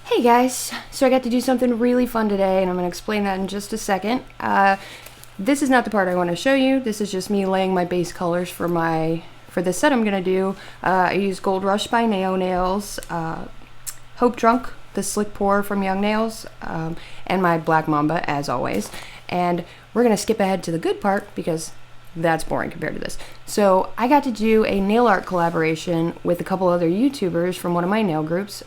Hey guys, so I got to do something really fun today and I'm going to explain that in just a second. This is not the part I want to show you. This is just me laying my base colors for this set I'm going to do. I used Gold Rush by Naio Nails, Hope Drunk, the Slick Pour from Young Nails, and my Black Mamba as always. And we're going to skip ahead to the good part because that's boring compared to this. So I got to do a nail art collaboration with a couple other YouTubers from one of my nail groups.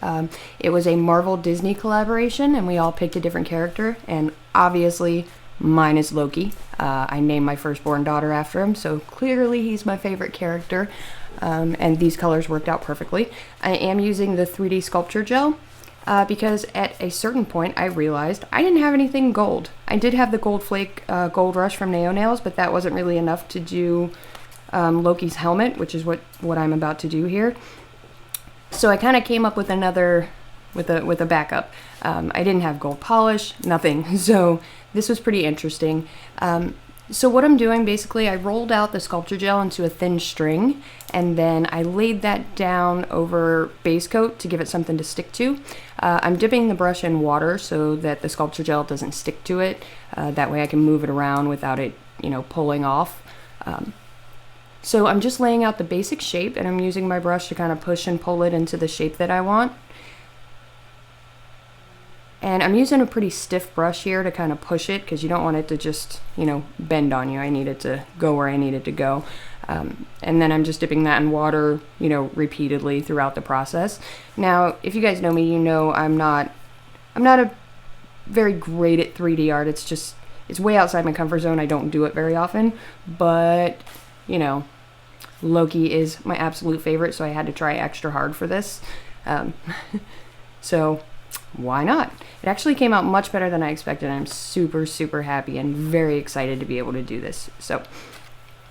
It was a Marvel Disney collaboration and we all picked a different character, and obviously mine is Loki. I named my firstborn daughter after him, so clearly he's my favorite character, and these colors worked out perfectly. I am using the 3D sculpture gel because at a certain point I realized I didn't have anything gold. I did have the Gold Flake Gold Rush from Naio Nails, but that wasn't really enough to do Loki's helmet, which is what I'm about to do here. So I kind of came up with with a backup. I didn't have gold polish, nothing. So this was pretty interesting. So what I'm doing, basically, I rolled out the sculpture gel into a thin string, and then I laid that down over base coat to give it something to stick to. I'm dipping the brush in water so that the sculpture gel doesn't stick to it. That way I can move it around without it, pulling off. So I'm just laying out the basic shape, and I'm using my brush to kind of push and pull it into the shape that I want. And I'm using a pretty stiff brush here to kind of push it because you don't want it to just, bend on you. I need it to go where I need it to go. And then I'm just dipping that in water, repeatedly throughout the process. Now, if you guys know me, you know I'm not a very great at 3D art. It's way outside my comfort zone. I don't do it very often, but, Loki is my absolute favorite, so I had to try extra hard for this. So why not? It actually came out much better than I expected. I'm super, super happy and very excited to be able to do this. So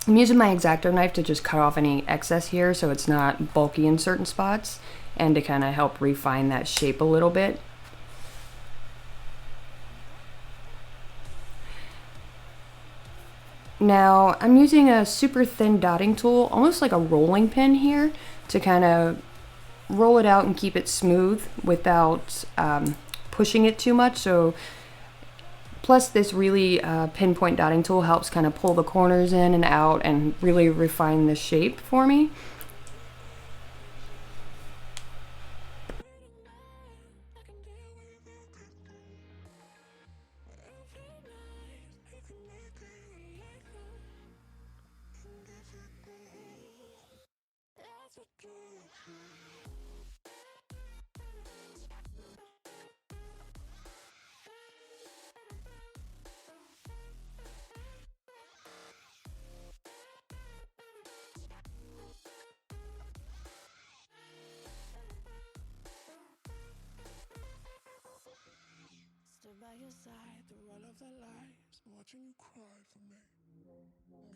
I'm using my X-Acto knife to just cut off any excess here so it's not bulky in certain spots, and to kind of help refine that shape a little bit. Now I'm using a super thin dotting tool, almost like a rolling pin here, to kind of roll it out and keep it smooth without pushing it too much. So plus this really pinpoint dotting tool helps kind of pull the corners in and out and really refine the shape for me. By your side through all of the lives, watching you cry for me.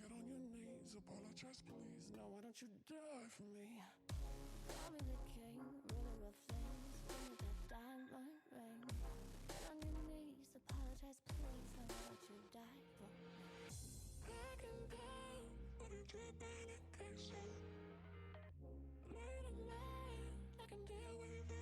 Get on your knees, apologize please. Now why don't you die for me? Call me the king, ruler of things. Give me that diamond ring. Get on your knees, apologize please. Now why don't you die for me? I can tell what you did when it takes you. Late at night, I can deal with you.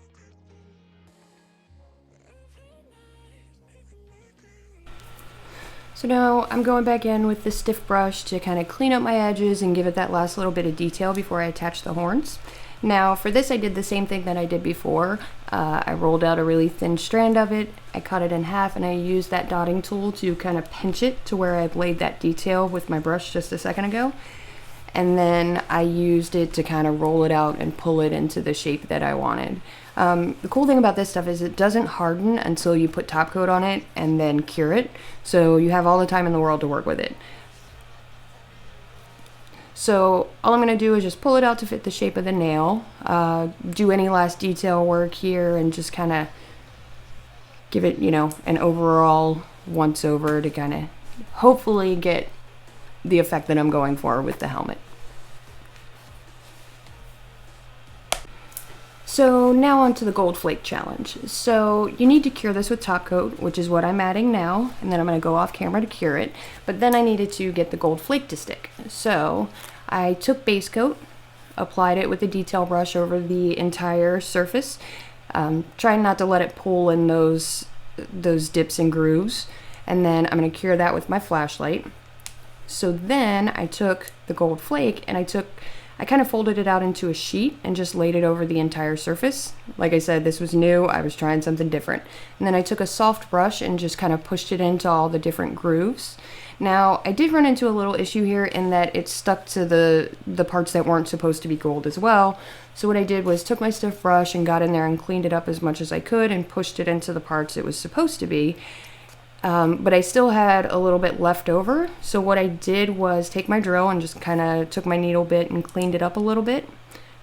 So now I'm going back in with the stiff brush to kind of clean up my edges and give it that last little bit of detail before I attach the horns. Now for this I did the same thing that I did before. I rolled out a really thin strand of it, I cut it in half, and I used that dotting tool to kind of pinch it to where I laid that detail with my brush just a second ago. And then I used it to kind of roll it out and pull it into the shape that I wanted. The cool thing about this stuff is it doesn't harden until you put top coat on it and then cure it, so you have all the time in the world to work with it. So all I'm going to do is just pull it out to fit the shape of the nail, do any last detail work here, and just kind of give it, an overall once over to kind of hopefully get the effect that I'm going for with the helmet. So now on to the Gold Flake challenge. So you need to cure this with top coat, which is what I'm adding now, and then I'm going to go off camera to cure it. But then I needed to get the Gold Flake to stick. So I took base coat, applied it with a detail brush over the entire surface, Trying not to let it pull in those dips and grooves. And then I'm going to cure that with my flashlight. So then I took the gold flake and I kind of folded it out into a sheet and just laid it over the entire surface. Like I said, this was new. I was trying something different. And then I took a soft brush and just kind of pushed it into all the different grooves. Now, I did run into a little issue here in that it stuck to the parts that weren't supposed to be gold as well. So what I did was took my stiff brush and got in there and cleaned it up as much as I could and pushed it into the parts it was supposed to be. But I still had a little bit left over. So what I did was take my drill and just kind of took my needle bit and cleaned it up a little bit.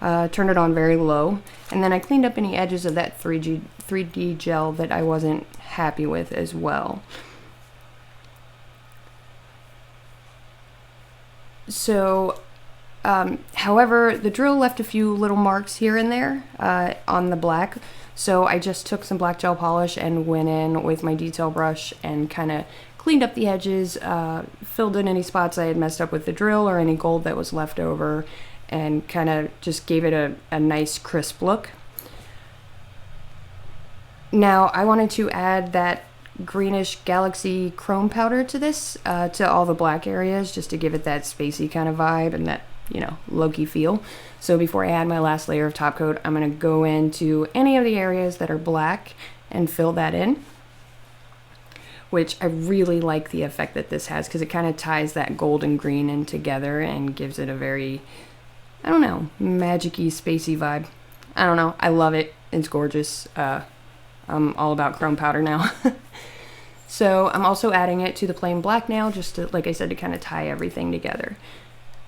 Turned it on very low. And then I cleaned up any edges of that 3D gel that I wasn't happy with as well. So, however, the drill left a few little marks here and there on the black. So I just took some black gel polish and went in with my detail brush and kind of cleaned up the edges, filled in any spots I had messed up with the drill or any gold that was left over, and kind of just gave it a nice crisp look. Now I wanted to add that greenish galaxy chrome powder to this, to all the black areas, just to give it that spacey kind of vibe and that, you know, Loki feel. So before I add my last layer of top coat, I'm going to go into any of the areas that are black and fill that in, which I really like the effect that this has because it kind of ties that gold and green in together and gives it a very, I don't know, magic-y, spacey vibe. I don't know. I love it. It's gorgeous. I'm all about chrome powder now. So I'm also adding it to the plain black nail just to, like I said, to kind of tie everything together.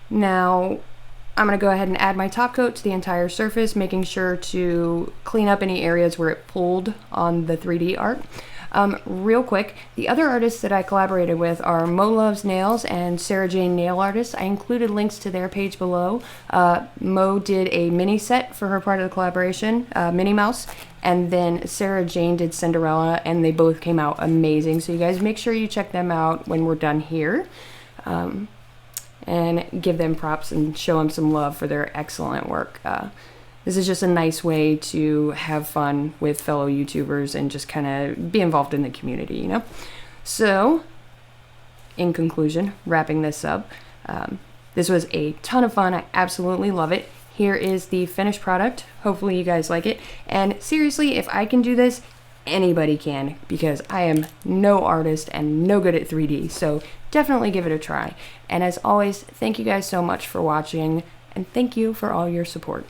Now, I'm going to go ahead and add my top coat to the entire surface, making sure to clean up any areas where it pulled on the 3D art. Real quick, the other artists that I collaborated with are Mo Loves Nails and Sarah Jane Nail Artist. I included links to their page below. Mo did a mini set for her part of the collaboration, Minnie Mouse, and then Sarah Jane did Cinderella, and they both came out amazing. So you guys make sure you check them out when we're done here. And give them props and show them some love for their excellent work. This is just a nice way to have fun with fellow YouTubers and just kind of be involved in the community, you know? So, in conclusion, wrapping this up, this was a ton of fun. I absolutely love it. Here is the finished product. Hopefully you guys like it. And seriously, if I can do this, anybody can, because I am no artist and no good at 3D, so definitely give it a try. And as always, thank you guys so much for watching, and thank you for all your support.